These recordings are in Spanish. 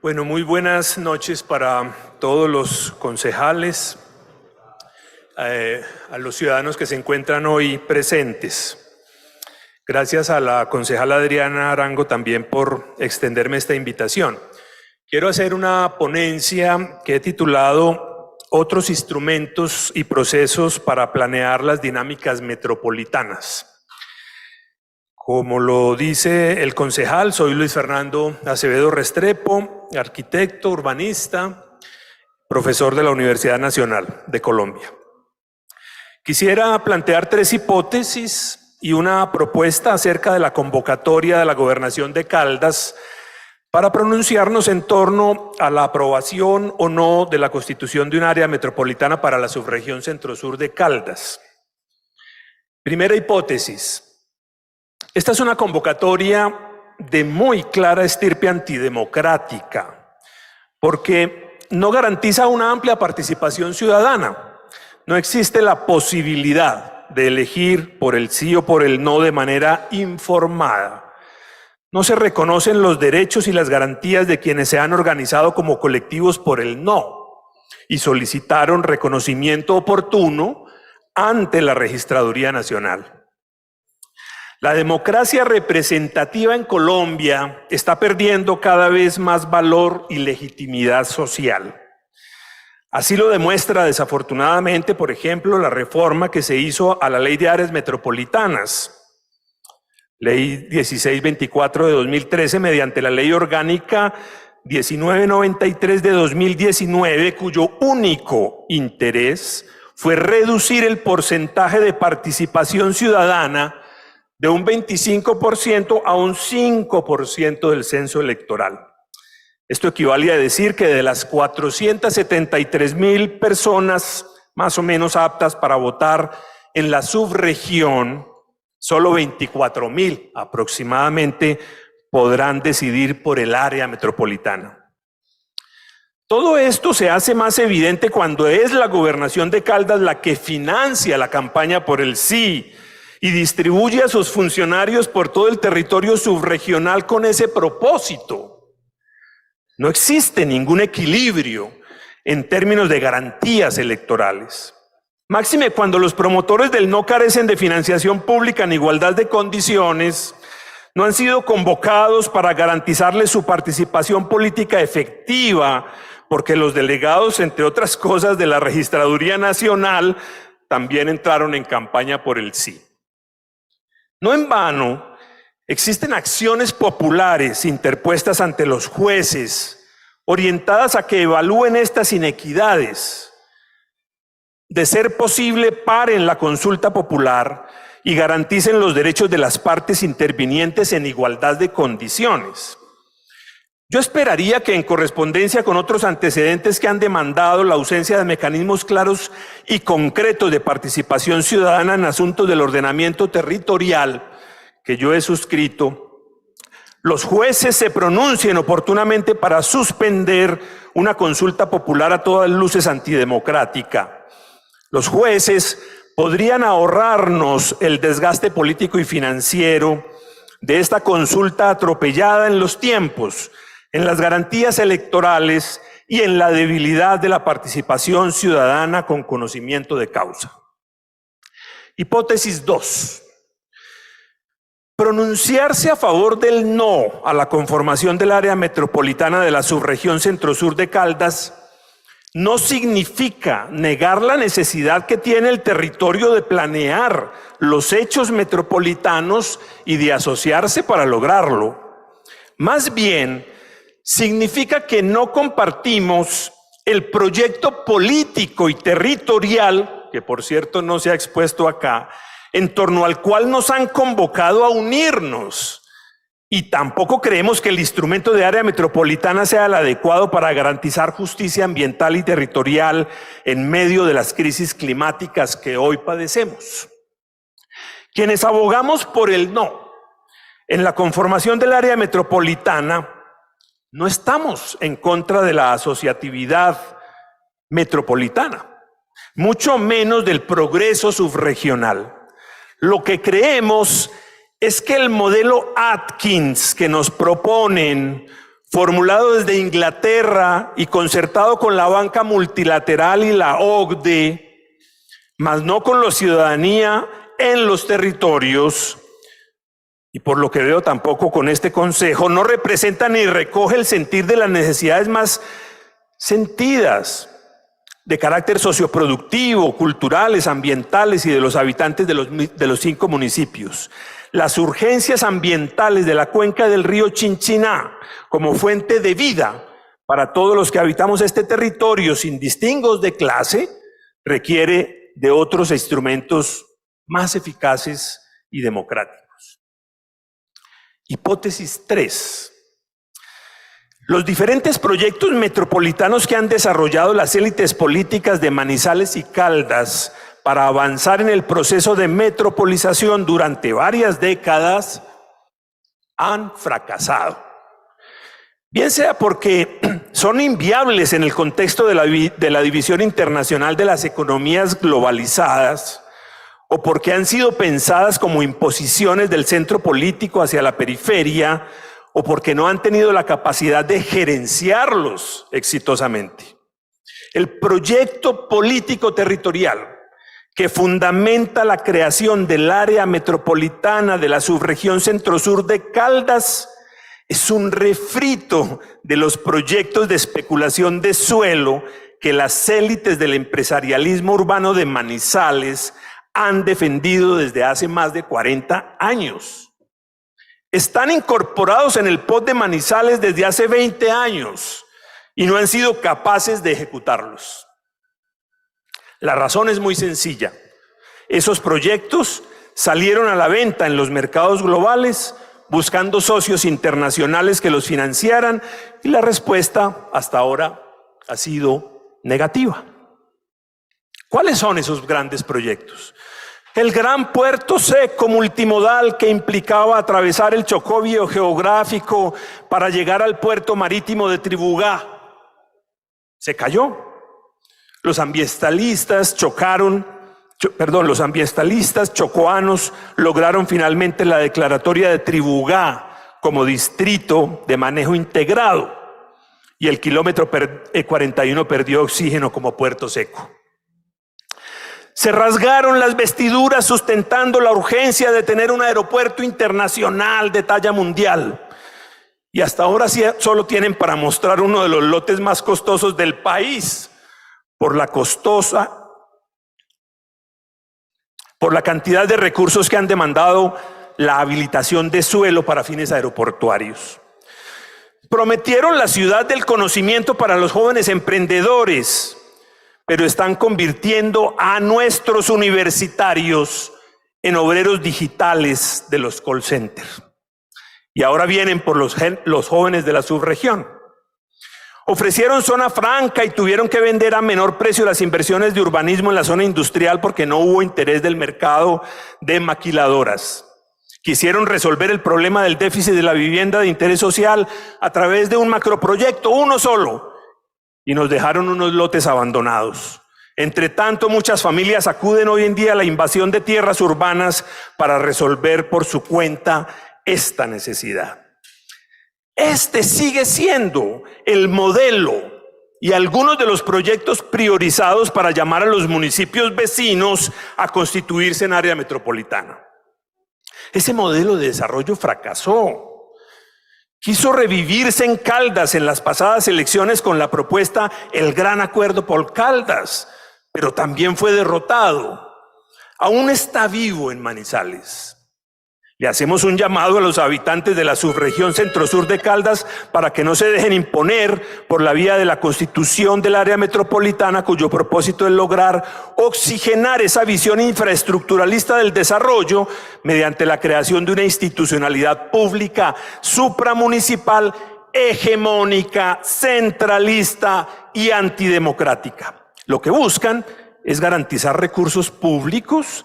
Bueno, muy buenas noches para todos los concejales, a los ciudadanos que se encuentran hoy presentes. Gracias a la concejala Adriana Arango también por extenderme esta invitación. Quiero hacer una ponencia que he titulado Otros instrumentos y procesos para planear las dinámicas metropolitanas. Como lo dice el concejal, soy Luis Fernando Acevedo Restrepo, arquitecto, urbanista, profesor de la Universidad Nacional de Colombia. Quisiera plantear tres hipótesis y una propuesta acerca de la convocatoria de la Gobernación de Caldas para pronunciarnos en torno a la aprobación o no de la constitución de un área metropolitana para la subregión centro-sur de Caldas. Primera hipótesis. Esta es una convocatoria de muy clara estirpe antidemocrática, porque no garantiza una amplia participación ciudadana. No existe la posibilidad de elegir por el sí o por el no de manera informada. No se reconocen los derechos y las garantías de quienes se han organizado como colectivos por el no y solicitaron reconocimiento oportuno ante la Registraduría Nacional. La democracia representativa en Colombia está perdiendo cada vez más valor y legitimidad social. Así lo demuestra desafortunadamente, por ejemplo, la reforma que se hizo a la Ley de Áreas Metropolitanas, Ley 1624 de 2013, mediante la Ley Orgánica 1993 de 2019, cuyo único interés fue reducir el porcentaje de participación ciudadana de un 25% a un 5% del censo electoral. Esto equivale a decir que de las 473,000 personas más o menos aptas para votar en la subregión, solo 24,000 aproximadamente podrán decidir por el área metropolitana. Todo esto se hace más evidente cuando es la Gobernación de Caldas la que financia la campaña por el sí y distribuye a sus funcionarios por todo el territorio subregional con ese propósito. No existe ningún equilibrio en términos de garantías electorales. Máxime cuando los promotores del no carecen de financiación pública en igualdad de condiciones, no han sido convocados para garantizarles su participación política efectiva, porque los delegados, entre otras cosas, de la Registraduría Nacional también entraron en campaña por el sí. No en vano, existen acciones populares interpuestas ante los jueces, orientadas a que evalúen estas inequidades. De ser posible, paren la consulta popular y garanticen los derechos de las partes intervinientes en igualdad de condiciones. Yo esperaría que en correspondencia con otros antecedentes que han demandado la ausencia de mecanismos claros y concretos de participación ciudadana en asuntos del ordenamiento territorial que yo he suscrito, los jueces se pronuncien oportunamente para suspender una consulta popular a todas luces antidemocrática. Los jueces podrían ahorrarnos el desgaste político y financiero de esta consulta atropellada en los tiempos, en las garantías electorales y en la debilidad de la participación ciudadana con conocimiento de causa. Hipótesis 2. Pronunciarse a favor del no a la conformación del área metropolitana de la subregión centro-sur de Caldas no significa negar la necesidad que tiene el territorio de planear los hechos metropolitanos y de asociarse para lograrlo. Más bien, significa que no compartimos el proyecto político y territorial, que por cierto no se ha expuesto acá, en torno al cual nos han convocado a unirnos. Y tampoco creemos que el instrumento de área metropolitana sea el adecuado para garantizar justicia ambiental y territorial en medio de las crisis climáticas que hoy padecemos. Quienes abogamos por el no en la conformación del área metropolitana, no estamos en contra de la asociatividad metropolitana, mucho menos del progreso subregional. Lo que creemos es que el modelo Atkins que nos proponen formulado desde Inglaterra y concertado con la banca multilateral y la OCDE, mas no con la ciudadanía en los territorios, y por lo que veo tampoco con este consejo, no representa ni recoge el sentir de las necesidades más sentidas de carácter socioproductivo, culturales, ambientales y de los habitantes de los 5 municipios. Las urgencias ambientales de la cuenca del río Chinchiná como fuente de vida para todos los que habitamos este territorio sin distingos de clase requiere de otros instrumentos más eficaces y democráticos. Hipótesis 3. Los diferentes proyectos metropolitanos que han desarrollado las élites políticas de Manizales y Caldas para avanzar en el proceso de metropolización durante varias décadas han fracasado. Bien sea porque son inviables en el contexto de la división internacional de las economías globalizadas, o porque han sido pensadas como imposiciones del centro político hacia la periferia, o porque no han tenido la capacidad de gerenciarlos exitosamente. El proyecto político territorial que fundamenta la creación del área metropolitana de la subregión centro-sur de Caldas es un refrito de los proyectos de especulación de suelo que las élites del empresarialismo urbano de Manizales han defendido desde hace más de 40 años. Están incorporados en el POT de Manizales desde hace 20 años y no han sido capaces de ejecutarlos. La razón es muy sencilla. Esos proyectos salieron a la venta en los mercados globales buscando socios internacionales que los financiaran y la respuesta hasta ahora ha sido negativa. ¿Cuáles son esos grandes proyectos? El gran puerto seco multimodal que implicaba atravesar el Chocó biogeográfico para llegar al puerto marítimo de Tribugá se cayó. Los ambientalistas chocoanos lograron finalmente la declaratoria de Tribugá como distrito de manejo integrado y el kilómetro 41 perdió oxígeno como puerto seco. Se rasgaron las vestiduras sustentando la urgencia de tener un aeropuerto internacional de talla mundial. Y hasta ahora solo tienen para mostrar uno de los lotes más costosos del país por la cantidad de recursos que han demandado la habilitación de suelo para fines aeroportuarios. Prometieron la ciudad del conocimiento para los jóvenes emprendedores, pero están convirtiendo a nuestros universitarios en obreros digitales de los call centers. Y ahora vienen por los jóvenes de la subregión. Ofrecieron zona franca y tuvieron que vender a menor precio las inversiones de urbanismo en la zona industrial porque no hubo interés del mercado de maquiladoras. Quisieron resolver el problema del déficit de la vivienda de interés social a través de un macroproyecto, uno solo, y nos dejaron unos lotes abandonados. Entre tanto, muchas familias acuden hoy en día a la invasión de tierras urbanas para resolver por su cuenta esta necesidad. Este sigue siendo el modelo y algunos de los proyectos priorizados para llamar a los municipios vecinos a constituirse en área metropolitana. Ese modelo de desarrollo fracasó. Quiso revivirse en Caldas en las pasadas elecciones con la propuesta El Gran Acuerdo por Caldas, pero también fue derrotado. Aún está vivo en Manizales. Le hacemos un llamado a los habitantes de la subregión centro-sur de Caldas para que no se dejen imponer por la vía de la constitución del área metropolitana, cuyo propósito es lograr oxigenar esa visión infraestructuralista del desarrollo mediante la creación de una institucionalidad pública supramunicipal, hegemónica, centralista y antidemocrática. Lo que buscan es garantizar recursos públicos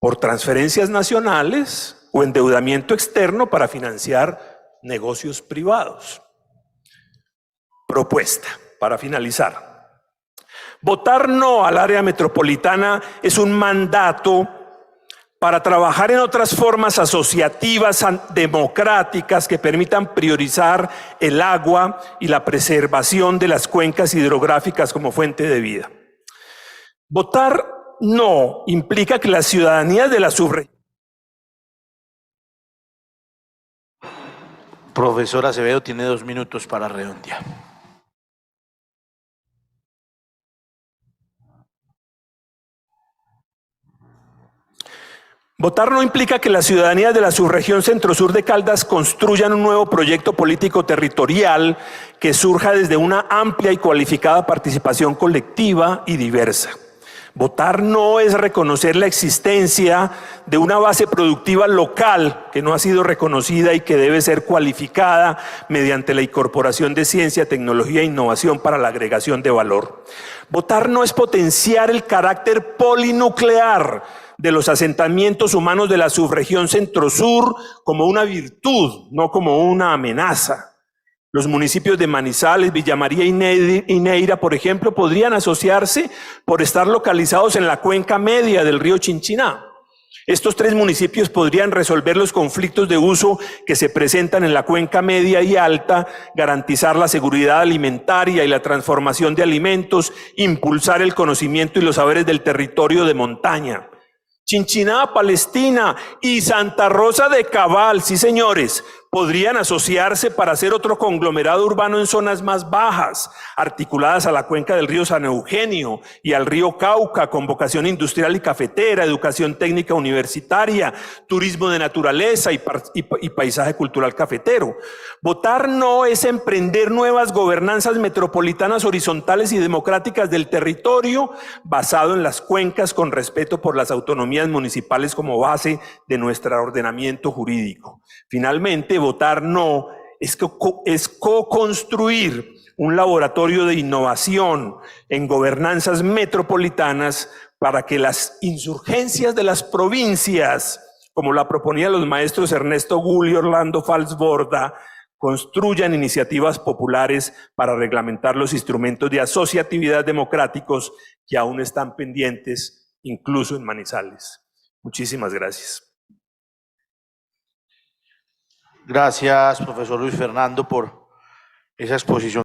por transferencias nacionales o endeudamiento externo para financiar negocios privados. Propuesta, para finalizar. Votar no al área metropolitana es un mandato para trabajar en otras formas asociativas democráticas que permitan priorizar el agua y la preservación de las cuencas hidrográficas como fuente de vida. Votar no implica que la ciudadanía de la subregión. Profesor Acevedo tiene 2 minutos para redondear. Votar no implica que la ciudadanía de la subregión centro-sur de Caldas construyan un nuevo proyecto político territorial que surja desde una amplia y cualificada participación colectiva y diversa. Votar no es reconocer la existencia de una base productiva local que no ha sido reconocida y que debe ser cualificada mediante la incorporación de ciencia, tecnología e innovación para la agregación de valor. Votar no es potenciar el carácter polinuclear de los asentamientos humanos de la subregión centro-sur como una virtud, no como una amenaza. Los municipios de Manizales, Villa María y Neira, por ejemplo, podrían asociarse por estar localizados en la cuenca media del río Chinchiná. Estos 3 municipios podrían resolver los conflictos de uso que se presentan en la cuenca media y alta, garantizar la seguridad alimentaria y la transformación de alimentos, impulsar el conocimiento y los saberes del territorio de montaña. Chinchiná, Palestina y Santa Rosa de Cabal, sí señores, podrían asociarse para hacer otro conglomerado urbano en zonas más bajas, articuladas a la cuenca del río San Eugenio y al río Cauca, con vocación industrial y cafetera, educación técnica universitaria, turismo de naturaleza y paisaje cultural cafetero. Votar no es emprender nuevas gobernanzas metropolitanas horizontales y democráticas del territorio basado en las cuencas con respeto por las autonomías municipales como base de nuestro ordenamiento jurídico. Finalmente, votar no es co-construir un laboratorio de innovación en gobernanzas metropolitanas para que las insurgencias de las provincias, como la proponían los maestros Ernesto Gulli y Orlando Falsborda, construyan iniciativas populares para reglamentar los instrumentos de asociatividad democráticos que aún están pendientes, incluso en Manizales. Muchísimas gracias. Gracias, profesor Luis Fernando, por esa exposición.